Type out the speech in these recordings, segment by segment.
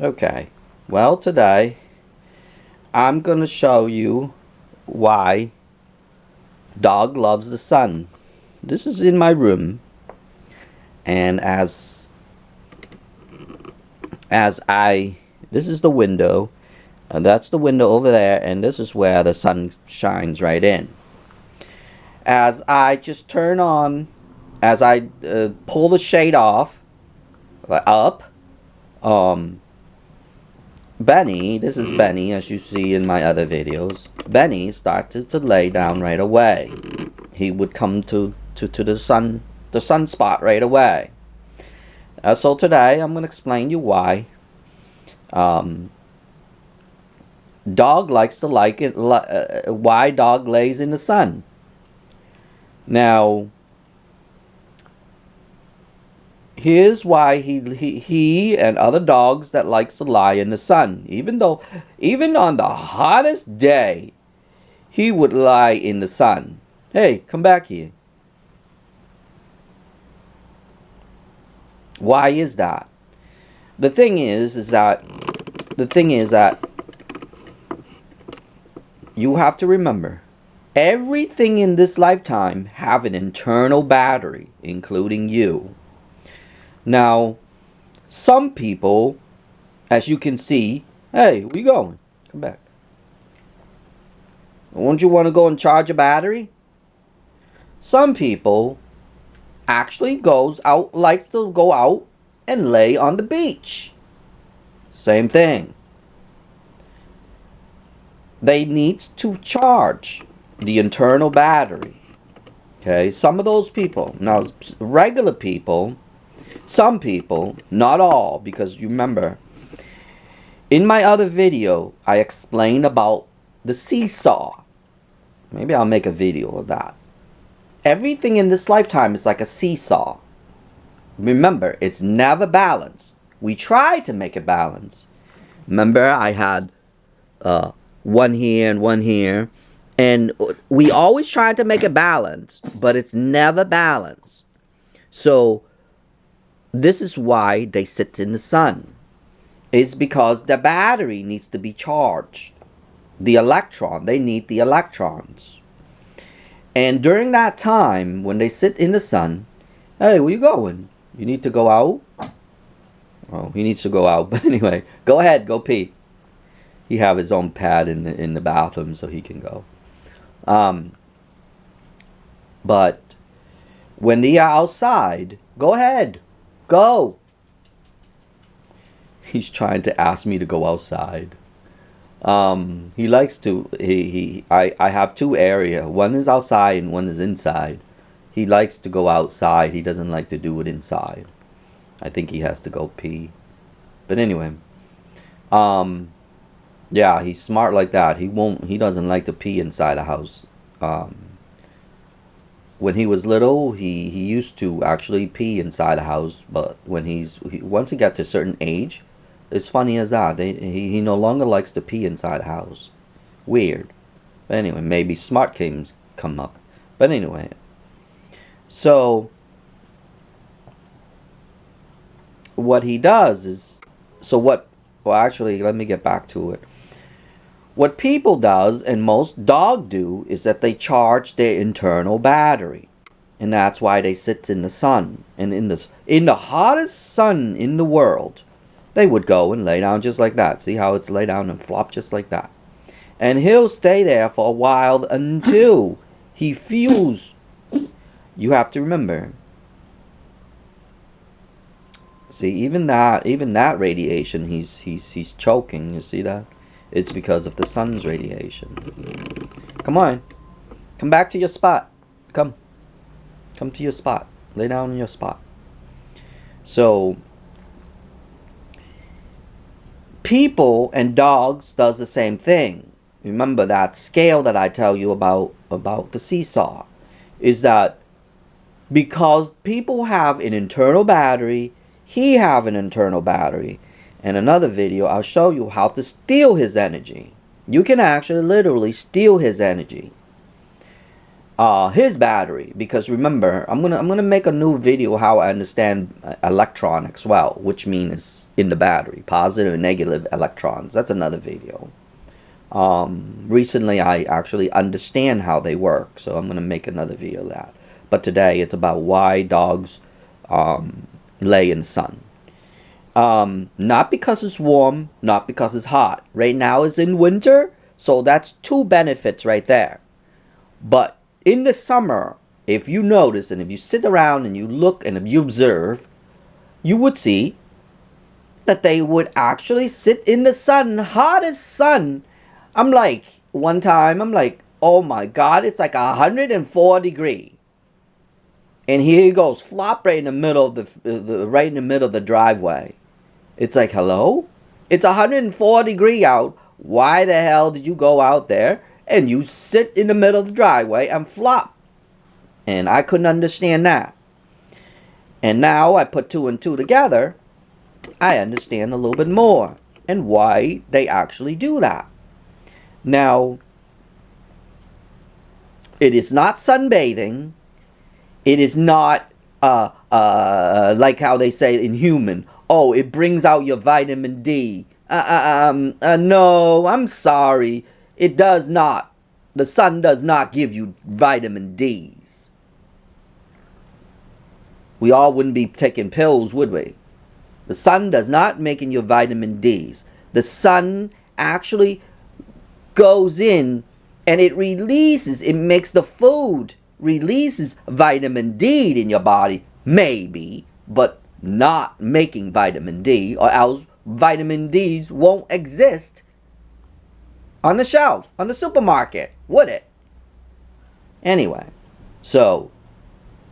Okay, well, today I'm gonna show you why dog loves the sun. This is in my room, and as I this is the window, and that's the window over there, and this is where the sun shines right in. As I just turn on, as I pull the shade off, up, um, Benny, this is Benny, as you see in my other videos. Benny started to lay down right away. He would come to the sun spot right away. So today I'm going to explain you why um, dog likes to like it. Why dog lays in the sun. Now, here's why he and other dogs that likes to lie in the sun. Even on the hottest day, he would lie in the sun. Hey, come back here. Why is that? The thing is that you have to remember everything in this lifetime have an internal battery, including you. Now, some people, as you can see, hey, where you going? Come back. Won't you want to go and charge a battery? Some people actually likes to go out and lay on the beach. Same thing. They need to charge the internal battery. Okay, some of those people, now regular people, some people, not all, because you remember, in my other video, I explained about the seesaw. Maybe I'll make a video of that. Everything in this lifetime is like a seesaw. Remember, it's never balanced. We try to make it balanced. Remember, I had one here and one here. And we always try to make it balanced, but it's never balanced. So, this is why they sit in the sun. It's because the battery needs to be charged. They need the electrons. And during that time, when they sit in the sun, hey, where you going? You need to go out? Oh, he needs to go out. But anyway, go ahead, go pee. He have his own pad in the bathroom so he can go. But when they are outside, go ahead, go. He's trying to ask me to go outside. He likes to. I have two area. One is outside and one is inside. He likes to go outside. He doesn't like to do it inside. I think he has to go pee. But anyway, yeah, he's smart like that. He doesn't like to pee inside a house. When he was little, he used to actually pee inside a house, but once he got to a certain age, it's funny as that. He no longer likes to pee inside a house. Weird. But anyway, maybe smart games come up. But anyway, so what he does is, well, actually, let me get back to it. What people does and most dog do is that they charge their internal battery. And that's why they sit in the sun. And in the hottest sun in the world, they would go and lay down just like that. See how it's lay down and flop just like that. And he'll stay there for a while until he feels. You have to remember. See, even that radiation, he's choking. You see that? It's because of the sun's radiation. Come on. Come back to your spot. Come. Come to your spot. Lay down in your spot. So, people and dogs does the same thing. Remember that scale that I tell you about the seesaw. Is that because people have an internal battery, he have an internal battery. In another video, I'll show you how to steal his energy. You can actually literally steal his energy. his battery, because remember, I'm gonna make a new video how I understand electronics well, which means in the battery, positive and negative electrons. That's another video. Recently I actually understand how they work, so I'm gonna make another video of that. But today it's about why dogs lay in the sun. Not because it's warm, not because it's hot. Right now it's in winter, so that's two benefits right there. But in the summer, if you notice and if you sit around and you look and if you observe, you would see that they would actually sit in the sun, hottest sun. I'm like, one time, I'm like, oh my God, it's like 104 degrees. And here he goes, flop right in the middle of right in the middle of the driveway. It's like, hello? It's 104 degrees out. Why the hell did you go out there and you sit in the middle of the driveway and flop? And I couldn't understand that. And now I put two and two together. I understand a little bit more and why they actually do that. Now, it is not sunbathing. It is not like how they say in human. Oh, it brings out your vitamin D. No, I'm sorry. It does not. The sun does not give you vitamin Ds. We all wouldn't be taking pills, would we? The sun does not make in your vitamin Ds. The sun actually goes in and it releases, it makes the food, releases vitamin D in your body, maybe, but not making vitamin D, or else vitamin Ds won't exist on the shelf, on the supermarket, would it? Anyway, so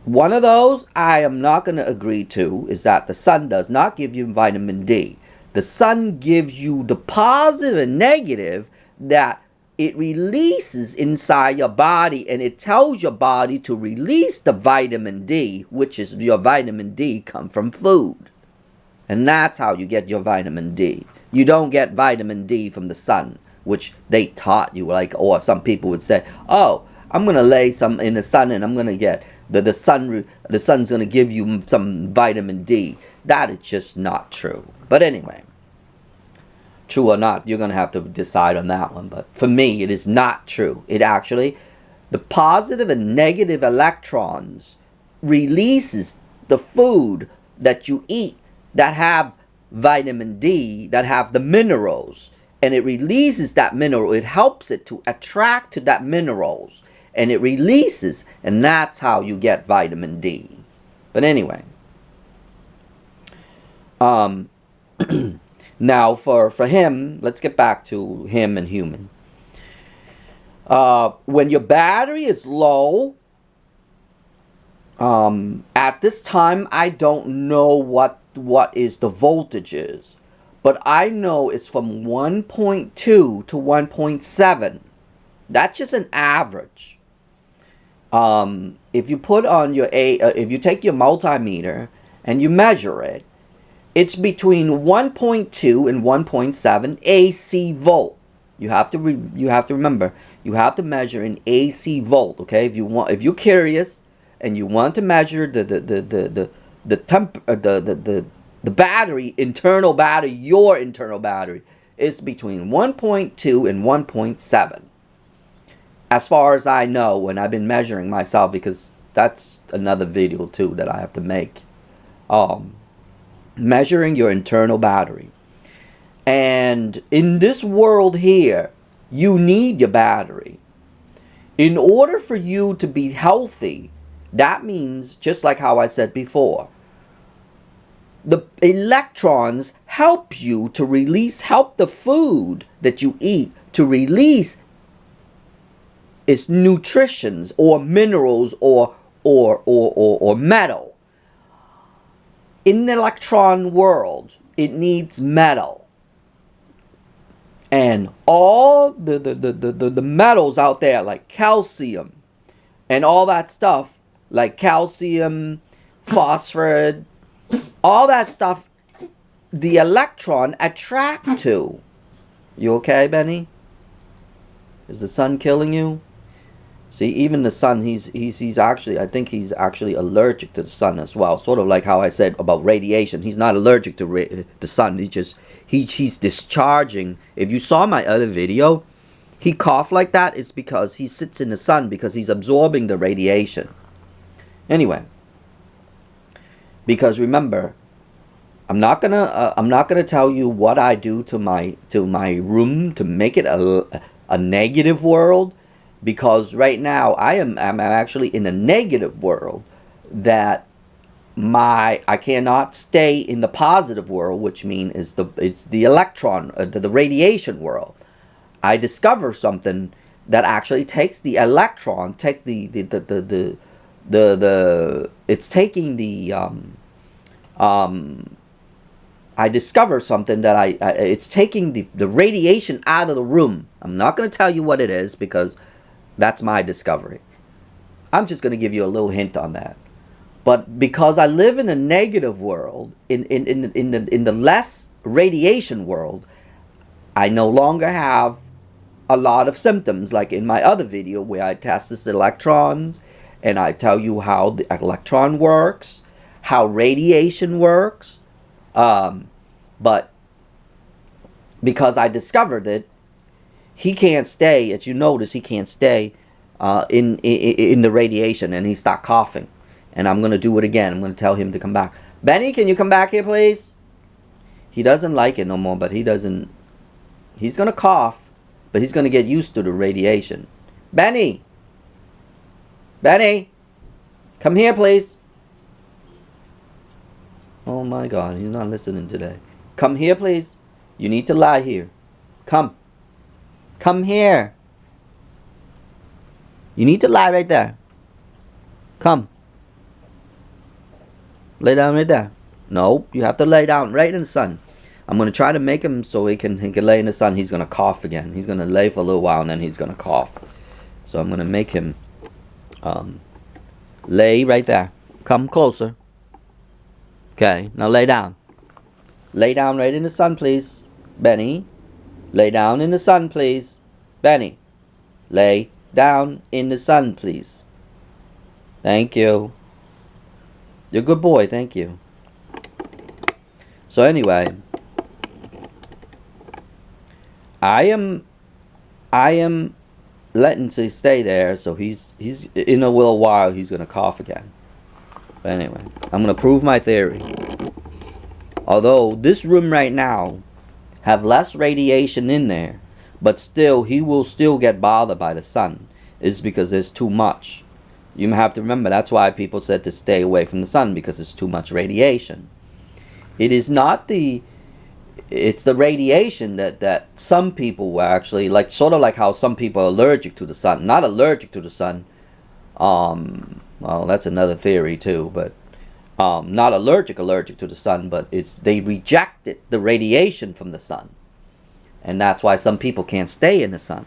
one of those I am not going to agree to is that the sun does not give you vitamin D. The sun gives you the positive and negative that it releases inside your body, and it tells your body to release the vitamin D, which is your vitamin D come from food. And that's how you get your vitamin D. You don't get vitamin D from the sun, which they taught you, like, or some people would say, oh, I'm going to lay some in the sun and I'm going to get the sun's going to give you some vitamin D. That is just not true. But anyway, true or not, you're going to have to decide on that one. But for me, it is not true. It actually, the positive and negative electrons releases the food that you eat that have vitamin D, that have the minerals. And it releases that mineral. It helps it to attract to that minerals. And it releases. And that's how you get vitamin D. But anyway. Now for him, let's get back to him and human. When your battery is low, at this time, I don't know what is the voltage is. But I know it's from 1.2 to 1.7. That's just an average. If you put on your if you take your multimeter and you measure it, it's between 1.2 and 1.7 AC volt. You have to remember, you have to measure in AC volt. Okay, if you're curious and you want to measure the battery, internal battery, your internal battery is between 1.2 and 1.7. As far as I know, when I've been measuring myself, because that's another video too that I have to make. Measuring your internal battery. And in this world here, you need your battery. In order for you to be healthy, that means, just like how I said before, the electrons help you to release, help the food that you eat to release its nutritions or minerals or metal. In the electron world, it needs metal. And all the metals out there, like calcium and all that stuff, like calcium, phosphorus, all that stuff, the electron attract to. You okay, Benny? Is the sun killing you? See, even the sun, he's actually, I think he's actually allergic to the sun as well. Sort of like how I said about radiation. He's not allergic to the sun. He's discharging. If you saw my other video, he coughed like that. It's because he sits in the sun because he's absorbing the radiation. Anyway, because remember, I'm not gonna tell you what I do to my room to make it a negative world. Because right now I'm actually in a negative world that I cannot stay in the positive world, which means it's the electron, the radiation world. I discover something that actually takes the electron, it's taking the I discover something that it's taking the radiation out of the room. I'm not going to tell you what it is because that's my discovery. I'm just going to give you a little hint on that. But because I live in a negative world, in the less radiation world, I no longer have a lot of symptoms. Like in my other video where I test this electrons and I tell you how the electron works, how radiation works. But because I discovered it, he can't stay, as you notice, he can't stay in the radiation, and he stopped coughing. And I'm going to do it again. I'm going to tell him to come back. Benny, can you come back here, please? He doesn't like it no more, but he's going to cough, but he's going to get used to the radiation. Benny! Benny! Come here, please. Oh my God, he's not listening today. Come here, please. You need to lie here. Come. Come here. You need to lie right there. Come. Lay down right there. No, you have to lay down right in the sun. I'm going to try to make him so he can lay in the sun. He's going to cough again. He's going to lay for a little while and then he's going to cough. So I'm going to make him lay right there. Come closer. Okay, now lay down. Lay down right in the sun, please. Benny. Lay down in the sun, please. Benny. Lay down in the sun, please. Thank you. You're a good boy, thank you. So anyway, I am letting him stay there, so he's in a little while he's gonna cough again. But anyway, I'm gonna prove my theory. Although this room right now have less radiation in there, but still he will still get bothered by the sun. It's because there's too much. You have to remember, that's why people said to stay away from the sun, because it's too much radiation. It is not it's the radiation that some people were actually, like, sort of like how some people are allergic to the sun. Not allergic to the sun. Well, that's another theory too, but not allergic to the sun, but they rejected the radiation from the sun. And that's why some people can't stay in the sun.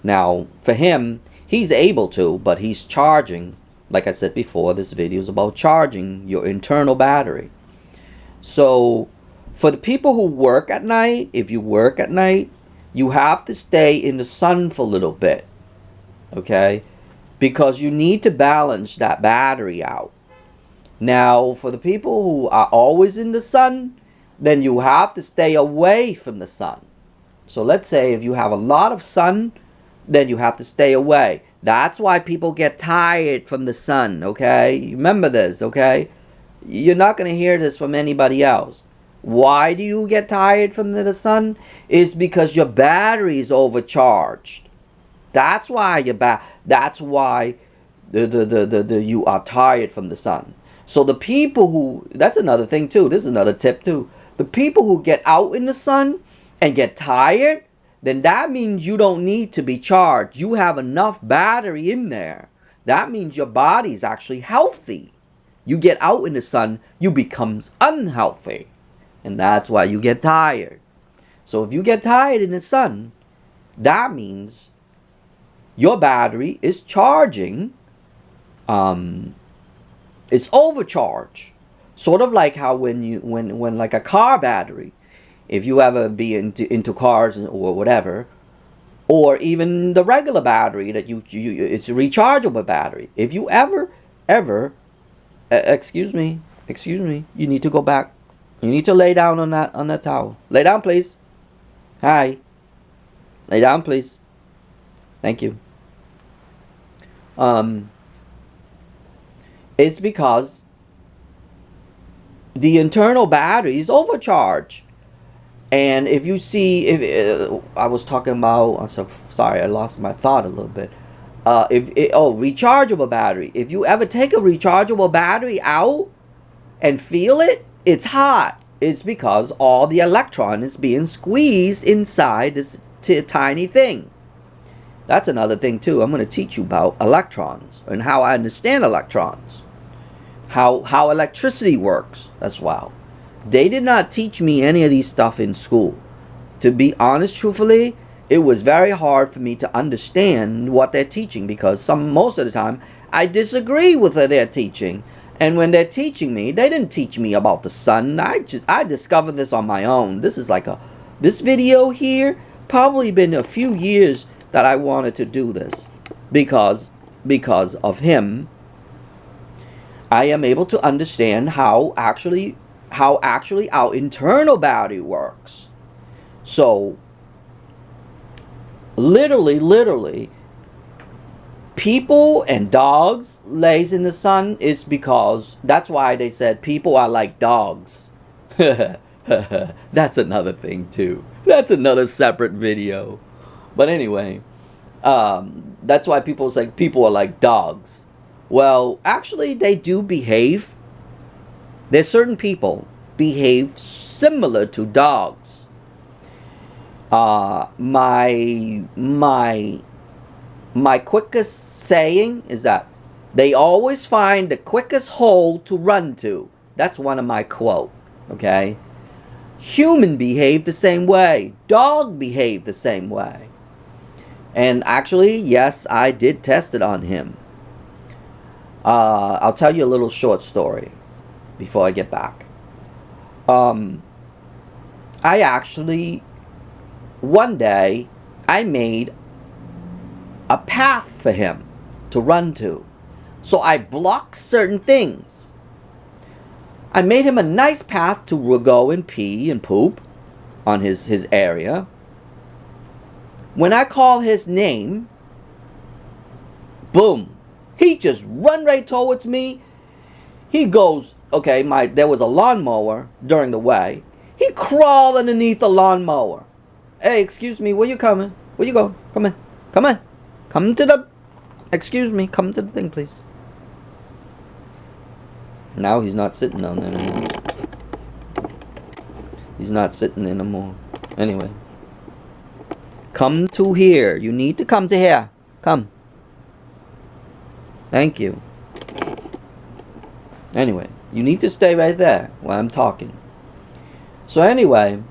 Now, for him, he's able to, but he's charging. Like I said before, this video is about charging your internal battery. So, for the people who work at night, if you work at night, you have to stay in the sun for a little bit. Okay? Because you need to balance that battery out. Now, for the people who are always in the sun, then you have to stay away from the sun. So let's say if you have a lot of sun, then you have to stay away. That's why people get tired from the sun, okay? Remember this, okay? You're not going to hear this from anybody else. Why do you get tired from the sun? It's because your battery is overcharged. That's why you are tired from the sun. So the people who, that's another thing too, this is another tip too. The people who get out in the sun and get tired, then that means you don't need to be charged. You have enough battery in there. That means your body's actually healthy. You get out in the sun, you become unhealthy. And that's why you get tired. So if you get tired in the sun, that means your battery is charging. It's overcharged. Sort of like how when like a car battery, if you ever be into cars or whatever, or even the regular battery that it's a rechargeable battery. If you ever excuse me, you need to go back. You need to lay down on that towel. Lay down, please. Hi. Lay down, please. Thank you. It's because the internal battery is overcharged. And if you see, if I was talking about, I'm so sorry, I lost my thought a little bit. Rechargeable battery. If you ever take a rechargeable battery out and feel it, it's hot. It's because all the electron is being squeezed inside this tiny thing. That's another thing too. I'm going to teach you about electrons and how I understand electrons, how electricity works as well. They did not teach me any of these stuff in school. To be honest, truthfully, it was very hard for me to understand what they're teaching, because most of the time I disagree with what they're teaching. And when they're teaching me, they didn't teach me about the sun. I discovered this on my own. This is like this video here, probably been a few years that I wanted to do this, because of him. I am able to understand how actually our internal battery works. So literally, people and dogs lays in the sun is because that's why they said people are like dogs. That's another thing too. That's another separate video. But anyway, that's why people say people are like dogs. Well, actually, they do behave. There's certain people behave similar to dogs. My quickest saying is that they always find the quickest hole to run to. That's one of my quote. Okay. Human behave the same way. Dog behave the same way. And actually, yes, I did test it on him. I'll tell you a little short story before I get back. I actually, one day, I made a path for him to run to. So I blocked certain things. I made him a nice path to go and pee and poop on his area. When I call his name, boom, he just run right towards me. He goes, okay, there was a lawnmower during the way. He crawled underneath the lawnmower. Hey, excuse me, where you coming? Where you going? Come in. Come on. Come to the, excuse me, come to the thing, please. Now he's not sitting on there anymore. He's not sitting anymore. Anyway. Come to here. You need to come to here. Come. Thank you. Anyway, you need to stay right there while I'm talking. So anyway,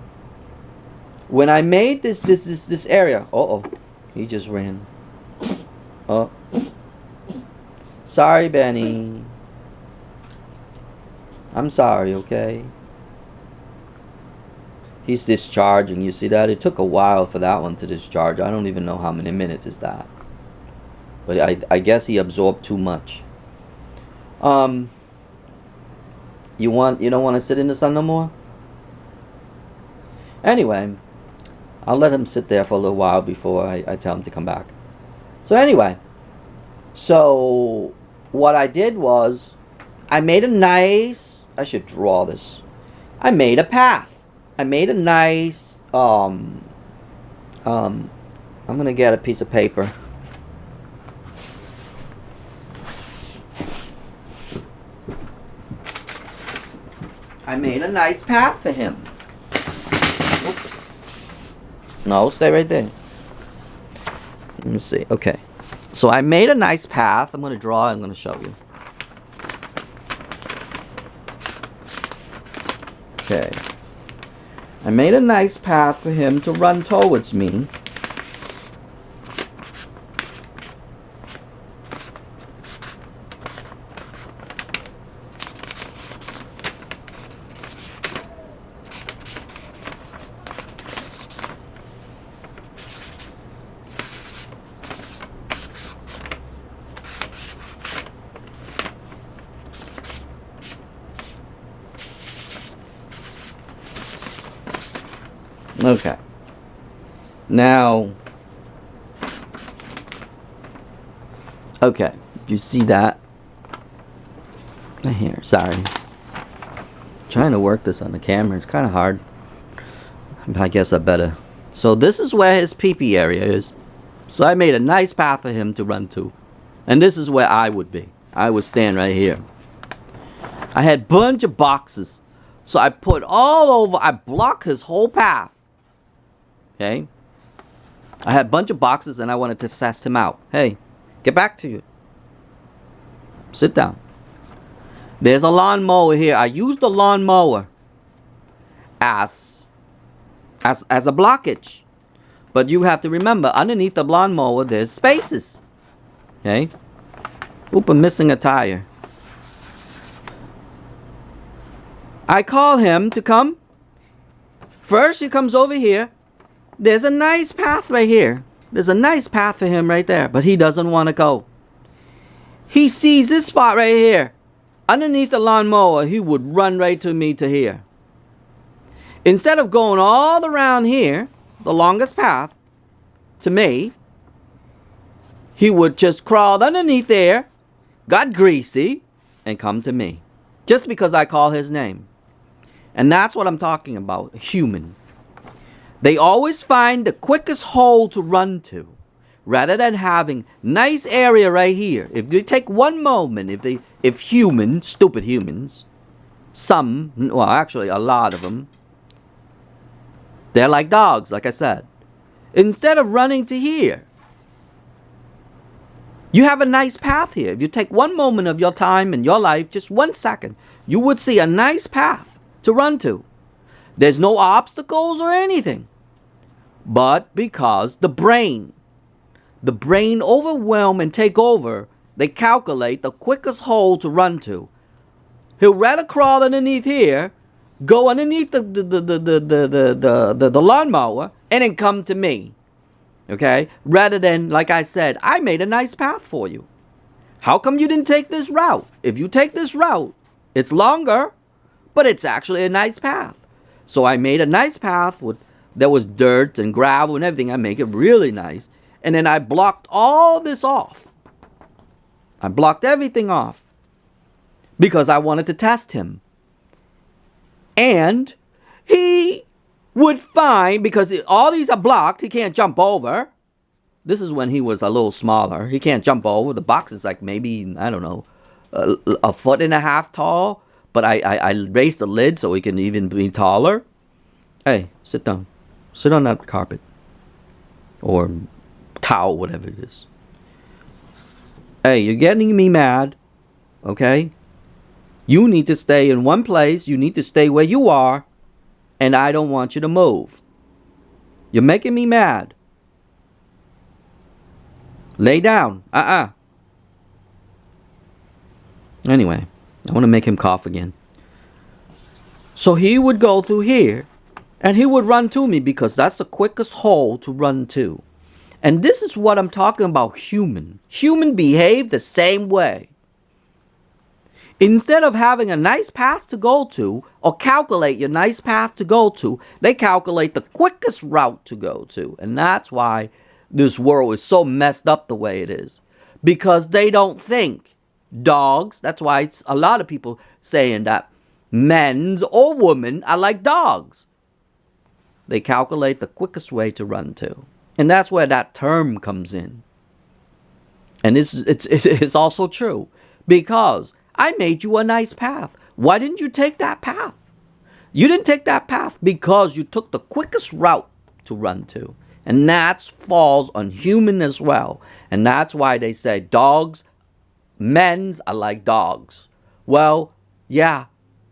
when I made this area, he just ran. Oh, sorry, Benny. I'm sorry. Okay. He's discharging. You see that? It took a while for that one to discharge. I don't even know how many minutes is that. But I guess he absorbed too much. You don't want to sit in the sun no more? Anyway, I'll let him sit there for a little while before I tell him to come back. So anyway, so what I did was I made a nice, I should draw this. I made a path. I made a nice I'm gonna get a piece of paper. I made a nice path for him. Oops. No, stay right there. Let me see. Okay. So I made a nice path. I'm going to draw it. I'm going to show you. Okay. I made a nice path for him to run towards me. Okay. Now, okay, you see that? Here, sorry. Trying to work this on the camera, it's kind of hard. I guess I better. So this is where his pee-pee area is. So I made a nice path for him to run to. And this is where I would be. I would stand right here. I had a bunch of boxes. So I put all over, I blocked his whole path. Okay? I had a bunch of boxes and I wanted to test him out. Hey, get back to you. Sit down. There's a lawnmower here. I used the lawnmower as a blockage. But you have to remember, underneath the lawnmower, there's spaces. Okay? Oop, I'm missing a tire. I call him to come. First, he comes over here. There's a nice path right here. There's a nice path for him right there. But he doesn't want to go. He sees this spot right here. Underneath the lawnmower, he would run right to me to here. Instead of going all around here, the longest path, to me, he would just crawl underneath there, got greasy, and come to me. Just because I call his name. And that's what I'm talking about, human. They always find the quickest hole to run to. Rather than having nice area right here. If you take one moment, if humans, stupid humans, some, well actually a lot of them, they're like dogs, like I said. Instead of running to here, you have a nice path here. If you take one moment of your time in your life, just 1 second, you would see a nice path to run to. There's no obstacles or anything. But because the brain overwhelm and take over, they calculate the quickest hole to run to. He'll rather crawl underneath here, go underneath the lawnmower, and then come to me. Okay? Rather than, like I said, I made a nice path for you. How come you didn't take this route? If you take this route, it's longer, but it's actually a nice path. So I made a nice path with, there was dirt and gravel and everything. I make it really nice. And then I blocked all this off. I blocked everything off. Because I wanted to test him. And he would find, because all these are blocked, he can't jump over. This is when he was a little smaller. He can't jump over. The box is like maybe, I don't know, a foot and a half tall. But I raised the lid so he can even be taller. Hey, sit down. Sit on that carpet. Or towel, whatever it is. Hey, you're getting me mad. Okay? You need to stay in one place. You need to stay where you are. And I don't want you to move. You're making me mad. Lay down. Anyway, I want to make him cough again. So he would go through here. And he would run to me because that's the quickest hole to run to. And this is what I'm talking about, human. Human behave the same way. Instead of having a nice path to go to, or calculate your nice path to go to, they calculate the quickest route to go to. And that's why this world is so messed up the way it is. Because they don't think. Dogs, that's why it's a lot of people saying that men's or women are like dogs. They calculate the quickest way to run to. And that's where that term comes in. And it's also true. Because I made you a nice path. Why didn't you take that path? You didn't take that path because you took the quickest route to run to. And that falls on human as well. And that's why they say dogs, men's are like dogs. Well, yeah,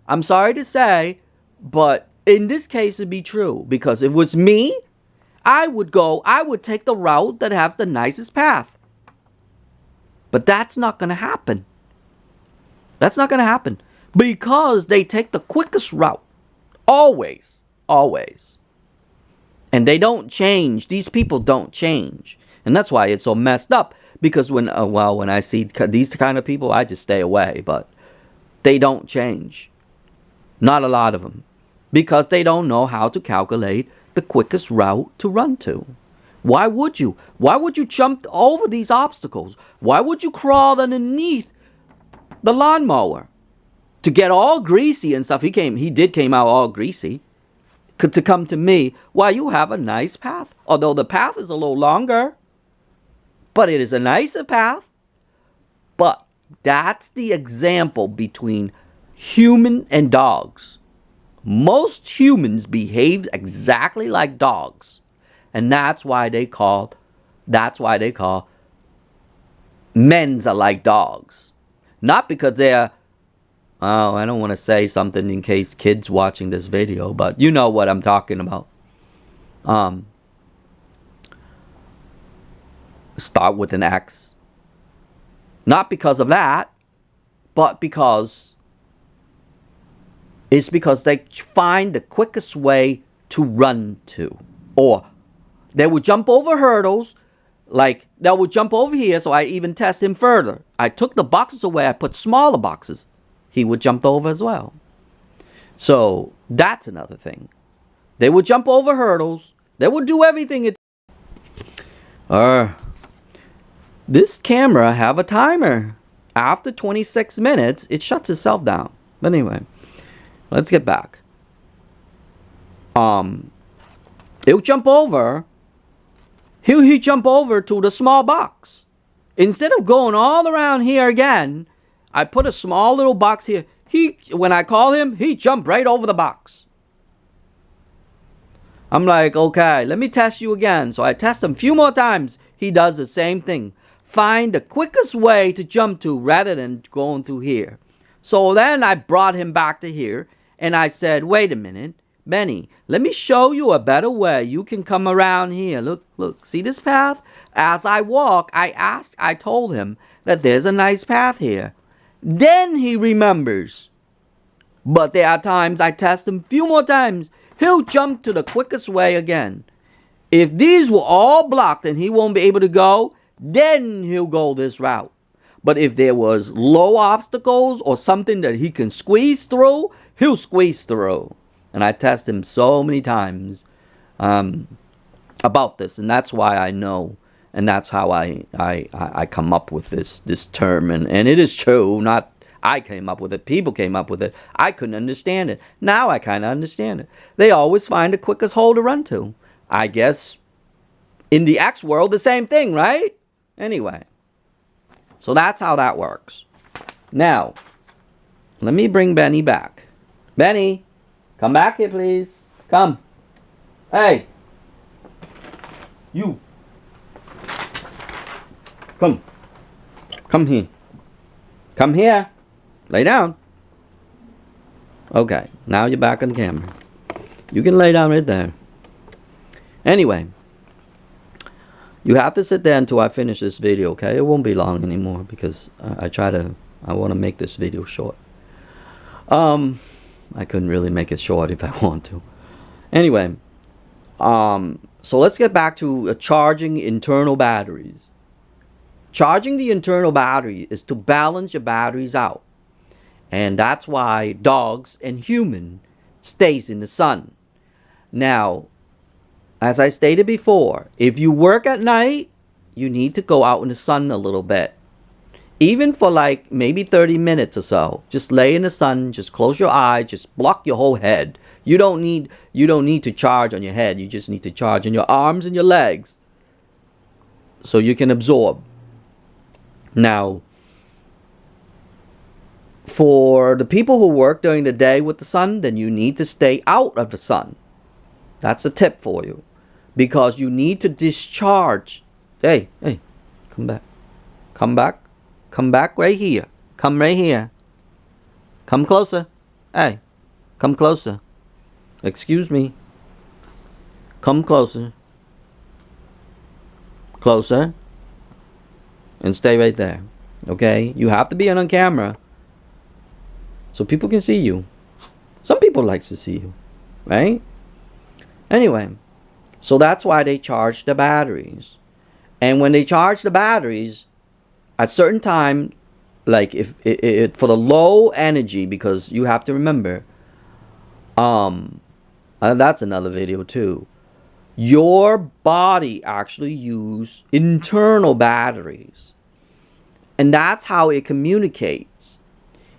I'm sorry to say, but in this case it'd be true. Because if it was me, I would take the route that has the nicest path. But that's not going to happen. That's not going to happen. Because they take the quickest route. Always. Always. And they don't change. These people don't change. And that's why it's so messed up. Because when I see these kind of people, I just stay away. But they don't change. Not a lot of them. Because they don't know how to calculate the quickest route to run to. Why would you? Why would you jump over these obstacles? Why would you crawl underneath the lawnmower to get all greasy and stuff? He came out all greasy to come to me. Why, you have a nice path. Although the path is a little longer, but it is a nicer path. But that's the example between human and dogs. Most humans behave exactly like dogs. And that's why they call men's are like dogs. Not because they're, oh, I don't want to say something in case kids watching this video, but you know what I'm talking about. Start with an X. Not because of that, but because they find the quickest way to run to. Or they would jump over hurdles, like they would jump over here, so I even test him further. I took the boxes away, I put smaller boxes. He would jump over as well. So that's another thing. They would jump over hurdles. They would do everything. This camera have a timer. After 26 minutes, it shuts itself down. But anyway, let's get back. He'll jump over. He'll jump over to the small box. Instead of going all around here again, I put a small little box here. When I call him, he jumped right over the box. I'm like, okay, let me test you again. So I test him a few more times. He does the same thing. Find the quickest way to jump to rather than going through here. So then I brought him back to here. And I said, wait a minute. Benny, let me show you a better way. You can come around here. Look, see this path? As I walk, I told him that there's a nice path here. Then he remembers. But there are times I test him a few more times. He'll jump to the quickest way again. If these were all blocked and he won't be able to go, then he'll go this route. But if there was low obstacles or something that he can squeeze through, he'll squeeze through. And I test him so many times about this. And that's why I know. And that's how I come up with this term. And it is true. Not I came up with it. People came up with it. I couldn't understand it. Now I kind of understand it. They always find the quickest hole to run to. I guess in the X world, the same thing, right? Anyway. So that's how that works. Now, let me bring Benny back. Benny, come back here, please. Come. Hey. You. Come. Come here. Come here. Lay down. Okay. Now you're back on camera. You can lay down right there. Anyway. You have to sit there until I finish this video, okay? It won't be long anymore because I want to make this video short. I couldn't really make it short if I want to. Anyway, so let's get back to charging internal batteries. Charging the internal battery is to balance your batteries out. And that's why dogs and human stays in the sun. Now, as I stated before, if you work at night, you need to go out in the sun a little bit. Even for like maybe 30 minutes or so. Just lay in the sun, just close your eyes, just block your whole head. You don't need to charge on your head. You just need to charge on your arms and your legs. So you can absorb. Now, for the people who work during the day with the sun, then you need to stay out of the sun. That's a tip for you. Because you need to discharge. Hey, come back. Come back. Come back right here. Come right here. Come closer. Hey, come closer. Excuse me. Come closer. Closer. And stay right there. Okay? You have to be on camera. So people can see you. Some people like to see you. Right? Anyway. So that's why they charge the batteries. And when they charge the batteries, at certain time, like if for the low energy, because you have to remember, that's another video too. Your body actually uses internal batteries. And that's how it communicates.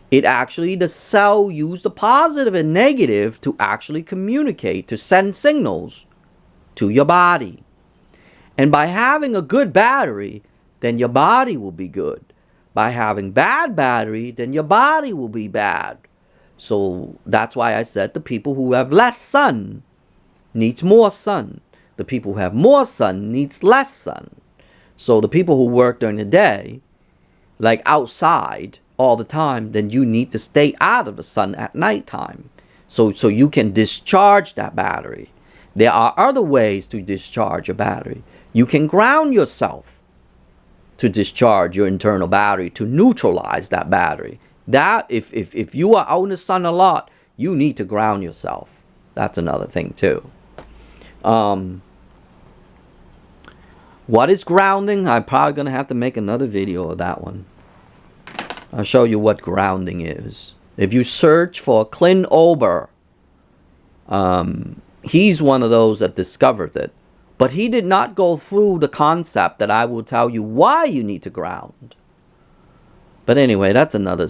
It actually, the cell use the positive and negative to actually communicate, to send signals to your body. And by having a good battery, then your body will be good. By having bad battery, then your body will be bad. So that's why I said the people who have less sun needs more sun. The people who have more sun needs less sun. So the people who work during the day, like outside all the time, then you need to stay out of the sun at nighttime. So you can discharge that battery. There are other ways to discharge your battery. You can ground yourself to discharge your internal battery, to neutralize that battery. That, if you are out in the sun a lot, you need to ground yourself. That's another thing too. What is grounding? I'm probably going to have to make another video of that one. I'll show you what grounding is. If you search for Clint Ober, he's one of those that discovered it. But he did not go through the concept that I will tell you why you need to ground. But anyway, that's another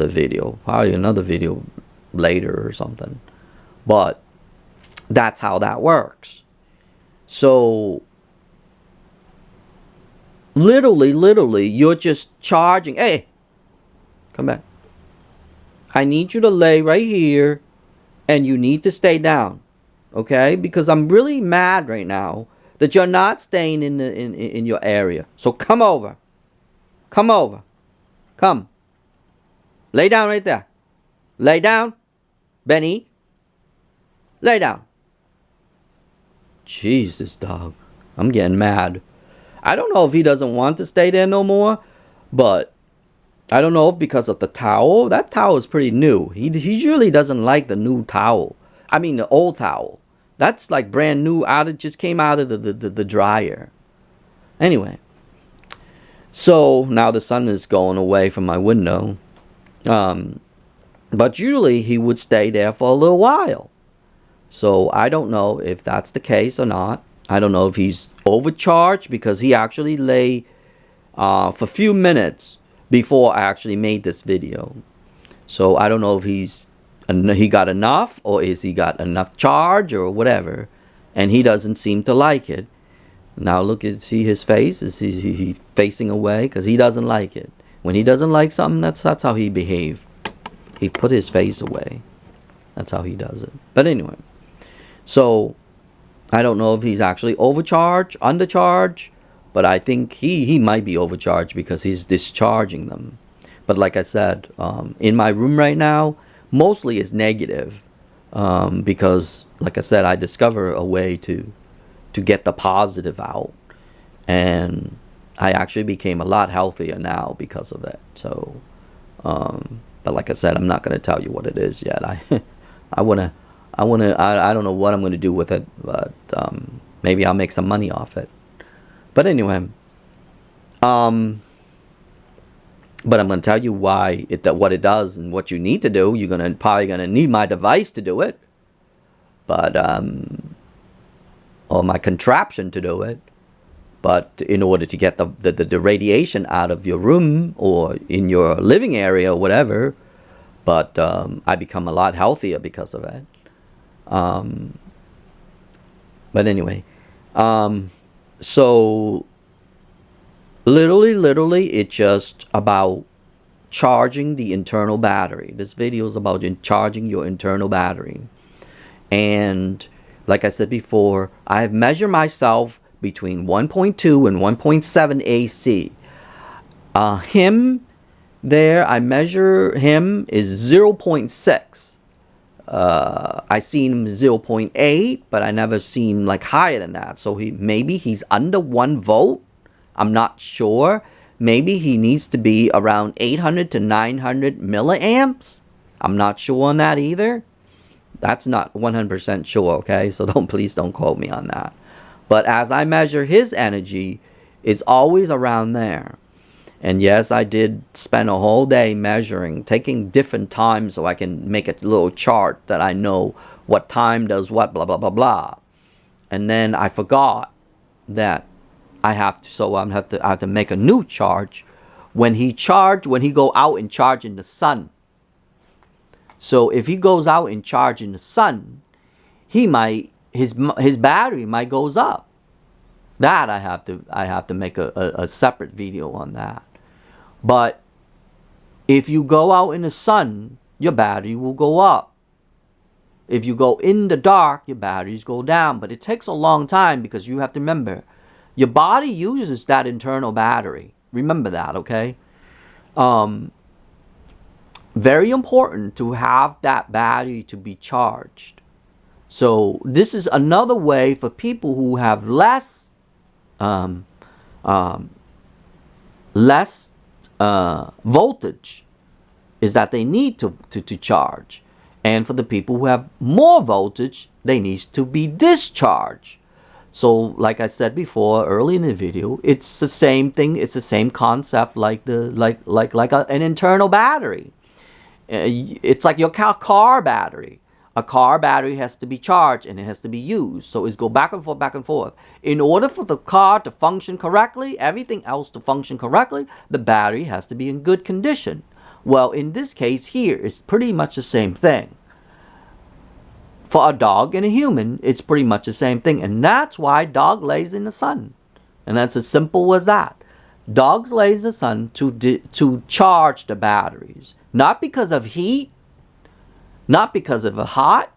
video. Probably another video later or something. But that's how that works. So literally, you're just charging. Hey, come back. I need you to lay right here, and you need to stay down. Okay? Because I'm really mad right now that you're not staying in your area. So come over. Come over. Come. Lay down right there. Lay down. Benny. Lay down. Jeez, this dog. I'm getting mad. I don't know if he doesn't want to stay there no more, but I don't know if because of the towel. That towel is pretty new. He usually doesn't like the new towel. I mean the old towel. That's like brand new, just came out of the dryer. Anyway. So now the sun is going away from my window. But usually he would stay there for a little while. So I don't know if that's the case or not. I don't know if he's overcharged because he actually lay for a few minutes before I actually made this video. So I don't know if he got enough, or is he got enough charge or whatever, and he doesn't seem to like it. Now see his face. Is he facing away because he doesn't like it? When he doesn't like something, that's how he behaves. He put his face away. That's how he does it. But anyway, so I don't know if he's actually overcharged, undercharged, but I think he might be overcharged because he's discharging them. But like I said, in my room right now, mostly is negative, because like I said, I discover a way to get the positive out, and I actually became a lot healthier now because of it. So but like I said, I'm not going to tell you what it is yet. I don't know what I'm going to do with it, but maybe I'll make some money off it. But anyway, but I'm going to tell you why what it does and what you need to do. You're probably going to need my device to do it, but or my contraption to do it. But in order to get the radiation out of your room or in your living area or whatever, but I become a lot healthier because of it. But anyway, so literally it's just about charging the internal battery. This video is about charging your internal battery. And like I said before, I have measured myself between 1.2 and 1.7 AC. Him there, I measure him is 0.6. I seen him 0.8, but I never seen like higher than that. So maybe he's under 1 volt. I'm not sure. Maybe he needs to be around 800 to 900 milliamps. I'm not sure on that either. That's not 100% sure, okay? So please don't quote me on that. But as I measure his energy, it's always around there. And yes, I did spend a whole day measuring, taking different times so I can make a little chart that I know what time does what, blah, blah, blah, blah. and then I forgot that I have to, so I have to make a new charge when he go out and charge in the sun. So if he goes out and charge in the sun, he might, his battery might goes up. That I have to make a separate video on that. But if you go out in the sun, your battery will go up. If you go in the dark, your batteries go down. But it takes a long time, because you have to remember, your body uses that internal battery. Remember that, okay? Very important to have that battery to be charged. So this is another way for people who have less voltage, is that they need to charge. And for the people who have more voltage, they need to be discharged. So like I said before early in the video, it's the same thing. It's the same concept like an internal battery. It's like your car battery. A car battery has to be charged and it has to be used. So it's go back and forth, back and forth. In order for the car to function correctly, everything else to function correctly, the battery has to be in good condition. Well, in this case here, it's pretty much the same thing. For a dog and a human, it's pretty much the same thing. And that's why dog lays in the sun. And that's as simple as that. Dogs lay in the sun to charge the batteries. Not because of heat, not because of a hot,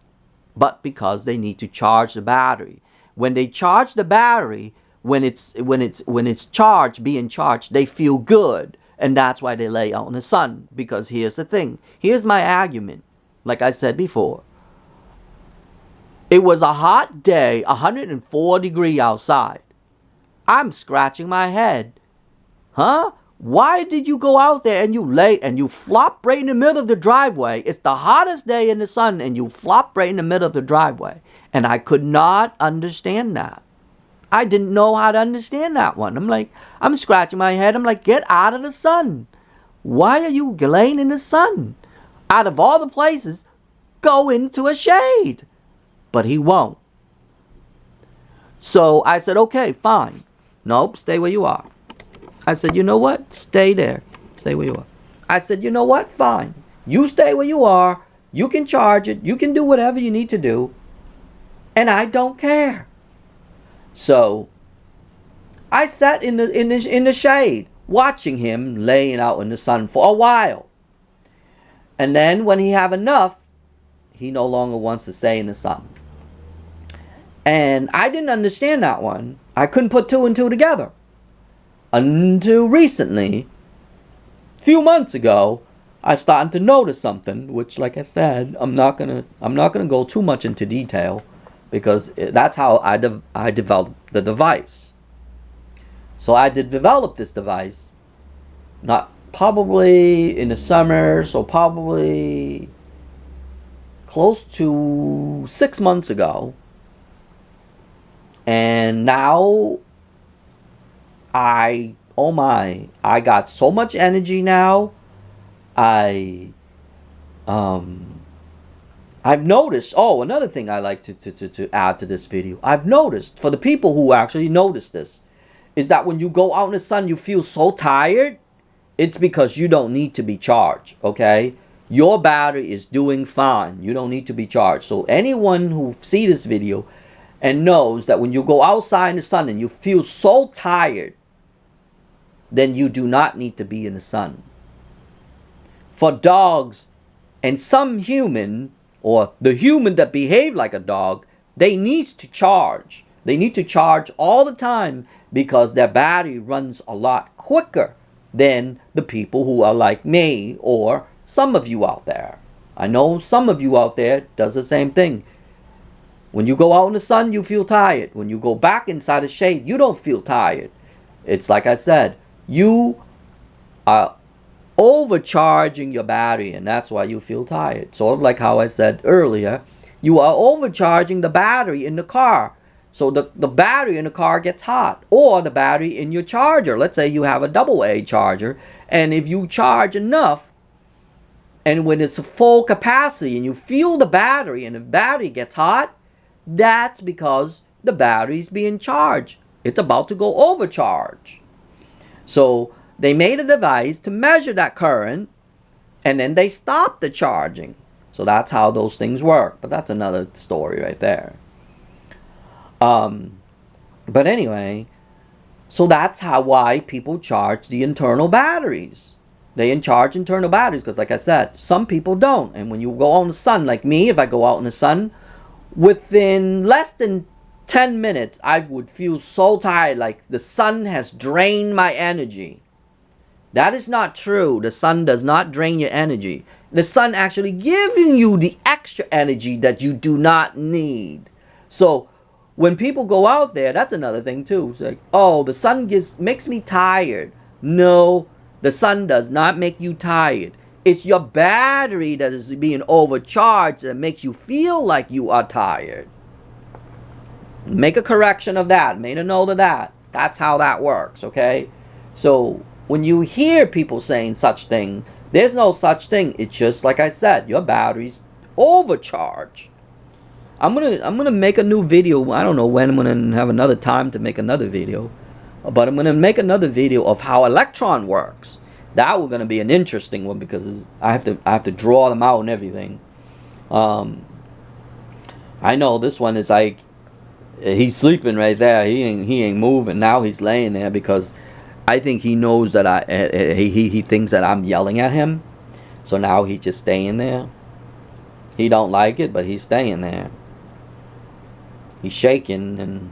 but because they need to charge the battery. When they charge the battery, when it's charged, being charged, they feel good. And that's why they lay out in the sun. Because here's the thing. Here's my argument. Like I said before. It was a hot day, 104 degrees outside. I'm scratching my head. Huh? Why did you go out there and you lay and you flop right in the middle of the driveway? It's the hottest day in the sun and you flop right in the middle of the driveway. And I could not understand that. I didn't know how to understand that one. I'm scratching my head. I'm like, get out of the sun. Why are you laying in the sun? Out of all the places, go into a shade. But he won't. So I said, okay, fine. Nope, stay where you are. I said, you know what? Stay there. Stay where you are. I said, you know what? Fine. You stay where you are. You can charge it. You can do whatever you need to do. And I don't care. So I sat in the shade watching him laying out in the sun for a while. And then when he have enough, he no longer wants to stay in the sun. And I didn't understand that one. I couldn't put two and two together. Until recently, a few months ago, I started to notice something, which, like I said, I'm not gonna go too much into detail, because that's how I developed the device. So I did develop this device, not probably in the summer, so probably close to 6 months ago, and now oh my, I got so much energy now. I've noticed, oh, another thing I like to add to this video. I've noticed, for the people who actually notice this, is that when you go out in the sun, you feel so tired. It's because you don't need to be charged, okay? Your battery is doing fine. You don't need to be charged. So anyone who see this video and knows that when you go outside in the sun and you feel so tired, then you do not need to be in the sun. For dogs and some human, or the human that behave like a dog, they need to charge. They need to charge all the time, because their battery runs a lot quicker than the people who are like me, or some of you out there. I know some of you out there does the same thing. When you go out in the sun, you feel tired. When you go back inside the shade, you don't feel tired. It's like I said, you are overcharging your battery, and that's why you feel tired. Sort of like how I said earlier, you are overcharging the battery in the car. So the battery in the car gets hot, or the battery in your charger. Let's say you have a AA charger, and if you charge enough, and when it's full capacity and you feel the battery and the battery gets hot, that's because the battery's being charged. It's about to go overcharge. So they made a device to measure that current, and then they stopped the charging. So that's how those things work. But that's another story right there. But anyway, so that's why people charge the internal batteries. They charge internal batteries because, like I said, some people don't. And when you go out in the sun, like me, if I go out in the sun, within less than 10 minutes, I would feel so tired, like the sun has drained my energy. That is not true. The sun does not drain your energy. The sun actually giving you the extra energy that you do not need. So when people go out there, that's another thing too. It's like, oh, the sun makes me tired. No, the sun does not make you tired. It's your battery that is being overcharged that makes you feel like you are tired. Make a correction of that. Make a note of that. That's how that works, okay? So when you hear people saying such thing, there's no such thing. It's just like I said, your battery's overcharged. I'm gonna make a new video. I don't know when I'm gonna have another time to make another video, but I'm gonna make another video of how electron works. That was gonna be an interesting one because I have to draw them out and everything. I know this one is like he's sleeping right there. He ain't moving. Now he's laying there because I think he knows that he thinks that I'm yelling at him. So now he's just staying there. He don't like it, but he's staying there. He's shaking, and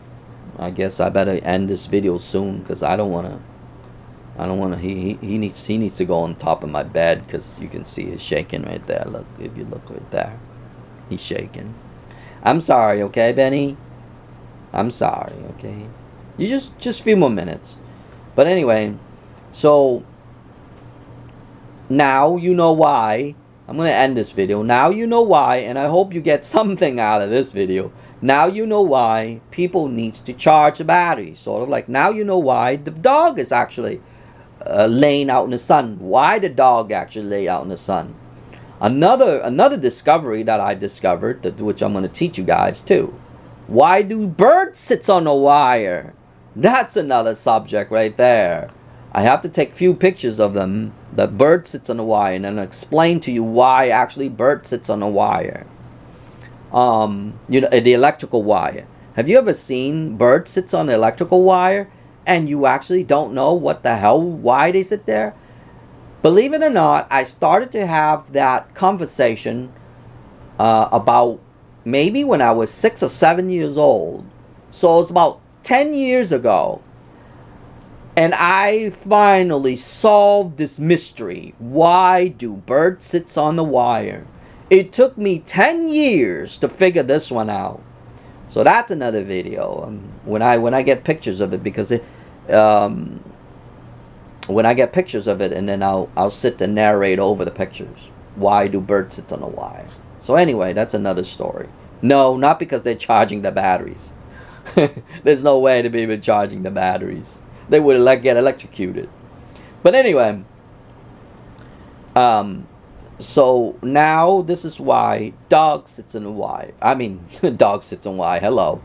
I guess I better end this video soon because I don't wanna. He needs to go on top of my bed because you can see he's shaking right there. Look, if you look right there, he's shaking. I'm sorry, okay, Benny. I'm sorry, okay. You just a few more minutes. But anyway, so now you know why. I'm going to end this video. Now you know why, and I hope you get something out of this video. Now you know why people needs to charge the battery. Sort of like now you know why the dog is actually laying out in the sun. Why the dog actually lay out in the sun. Another discovery that I discovered, which I'm going to teach you guys too. Why do birds sit on a wire? That's another subject right there. I have to take few pictures of them. The bird sits on a wire, and then explain to you why actually bird sits on a wire. You know, the electrical wire. Have you ever seen bird sits on the electrical wire and you actually don't know what the hell, why they sit there? Believe it or not, I started to have that conversation about maybe when I was 6 or 7 years old. So it's about 10 years ago. And I finally solved this mystery. Why do birds sit on the wire? It took me 10 years to figure this one out. So that's another video. When I get pictures of it, because when I get pictures of it, and then I'll sit and narrate over the pictures. Why do birds sit on a wire? So anyway, that's another story. No, not because they're charging the batteries. There's no way to be even charging the batteries. They would get electrocuted. But anyway, so now this is why dog sits on a wire. I mean, dog sits on wire. Hello,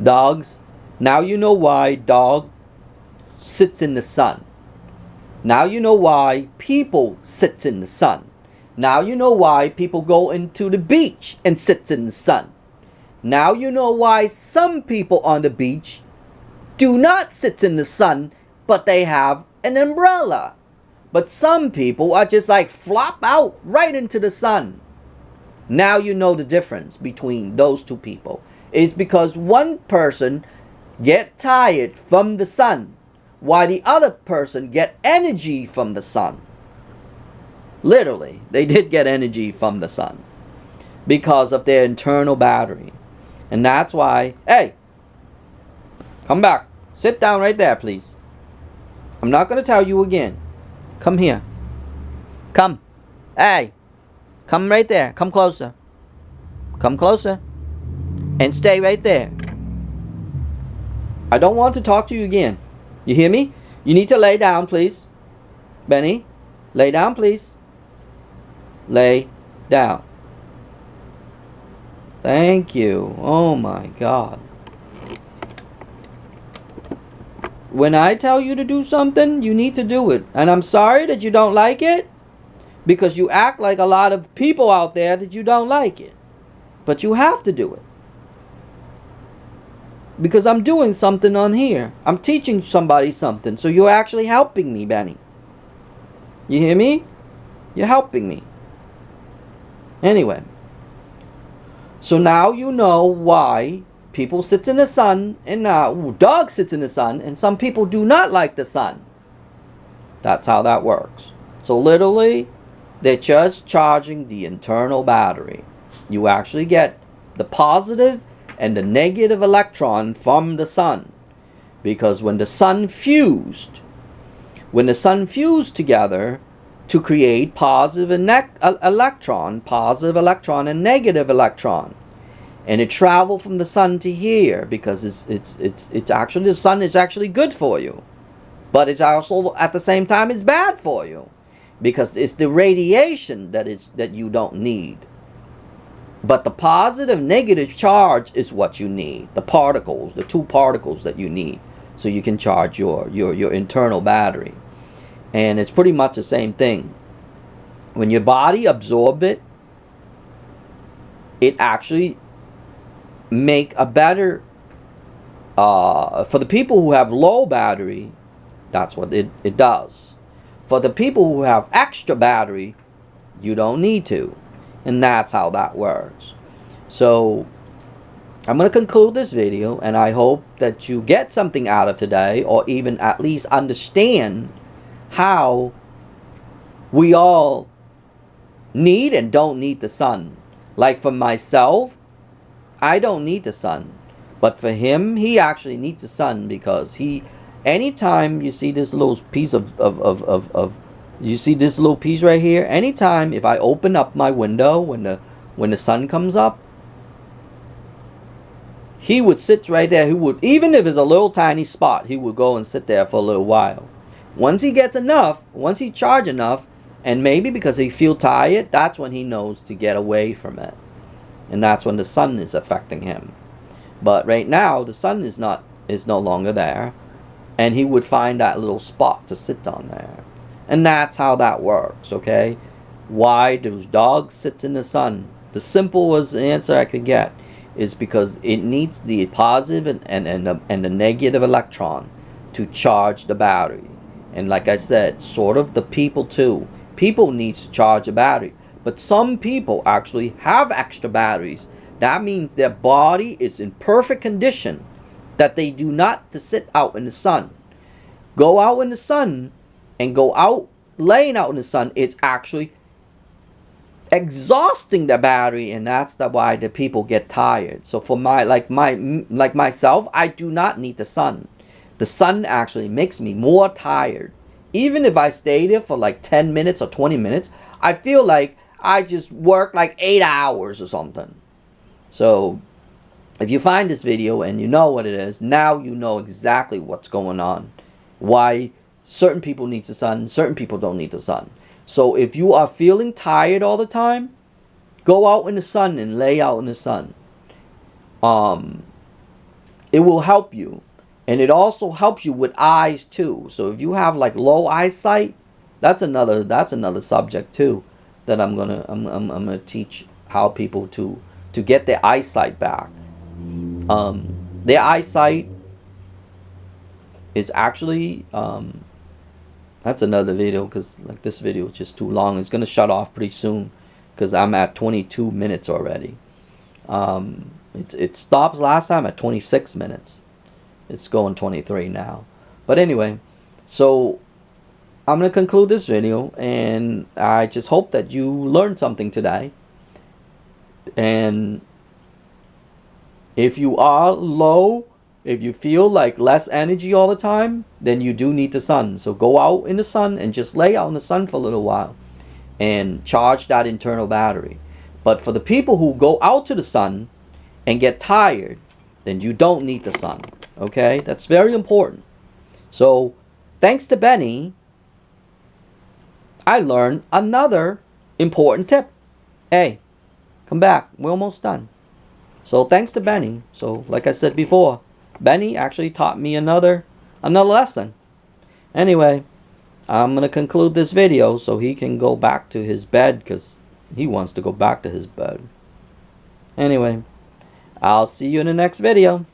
dogs. Now you know why dog sits in the sun. Now you know why people sit in the sun. Now you know why people go into the beach and sit in the sun. Now you know why some people on the beach do not sit in the sun, but they have an umbrella. But some people are just like flop out right into the sun. Now you know the difference between those two people. It's because one person get tired from the sun, while the other person get energy from the sun. Literally, they did get energy from the sun because of their internal battery. And that's why, hey, come back. Sit down right there, please. I'm not going to tell you again. Come here. Come. Hey. Come right there. Come closer. Come closer. And stay right there. I don't want to talk to you again. You hear me? You need to lay down, please. Benny, lay down, please. Lay down. Thank you. Oh my God. when I tell you to do something, you need to do it. And I'm sorry that you don't like it, because you act like a lot of people out there that you don't like it. But you have to do it. Because I'm doing something on here. I'm teaching somebody something. So you're actually helping me, Benny. You hear me? You're helping me. Anyway. So now you know why people sit in the sun, and now dog sits in the sun, and some people do not like the sun. That's how that works. So literally, they're just charging the internal battery. You actually get the positive and the negative electron from the sun. Because when the sun fused together to create positive and positive electron and negative electron, and it traveled from the sun to here, because it's actually, the sun is actually good for you, but it's also at the same time it's bad for you, because it's the radiation that you don't need. But the positive negative charge is what you need. The particles, the two particles that you need, so you can charge your internal battery. And it's pretty much the same thing. When your body absorbs it, it actually make a better, for the people who have low battery, that's what it does. For the people who have extra battery, you don't need to. And that's how that works. So I'm going to conclude this video, and I hope that you get something out of today, or even at least understand how we all need and don't need the sun. Like for myself, I don't need the sun. But for him, he actually needs the sun, because anytime you see this little piece you see this little piece right here, anytime if I open up my window when the sun comes up, he would sit right there. He would, even if it's a little tiny spot, he would go and sit there for a little while. Once he gets enough, once he charges enough, and maybe because he feel tired, that's when he knows to get away from it. And that's when the sun is affecting him. But right now, the sun is no longer there, and he would find that little spot to sit on there. And that's how that works, okay? Why do dogs sit in the sun? The simplest answer I could get is because it needs the positive and the negative electron to charge the battery. And like I said, sort of the people too. People need to charge a battery. But some people actually have extra batteries. That means their body is in perfect condition, that they do not to sit out in the sun. Go out in the sun, and go out laying out in the sun, it's actually exhausting the battery, and that's why the people get tired. So for myself, I do not need the sun. The sun actually makes me more tired. Even if I stay there for like 10 minutes or 20 minutes, I feel like I just worked like 8 hours or something. So if you find this video and you know what it is, now you know exactly what's going on. Why certain people need the sun, certain people don't need the sun. So if you are feeling tired all the time, go out in the sun and lay out in the sun. It will help you. And it also helps you with eyes too. So if you have like low eyesight, that's another subject too that I'm gonna teach how people to get their eyesight back. Their eyesight is actually that's another video, because like this video is just too long. It's gonna shut off pretty soon because I'm at 22 minutes already. It stopped last time at 26 minutes. It's going 23 now. But anyway, so I'm going to conclude this video, and I just hope that you learned something today. And if you are low, if you feel like less energy all the time, then you do need the sun. So go out in the sun and just lay out in the sun for a little while and charge that internal battery. But for the people who go out to the sun and get tired, then you don't need the sun. Okay, that's very important. So thanks to Benny, I learned another important tip. Hey, come back, we're almost done. So thanks to Benny. So like I said before, Benny actually taught me another Another lesson. Anyway, I'm going to conclude this video so he can go back to his bed, because he wants to go back to his bed. Anyway, I'll see you in the next video.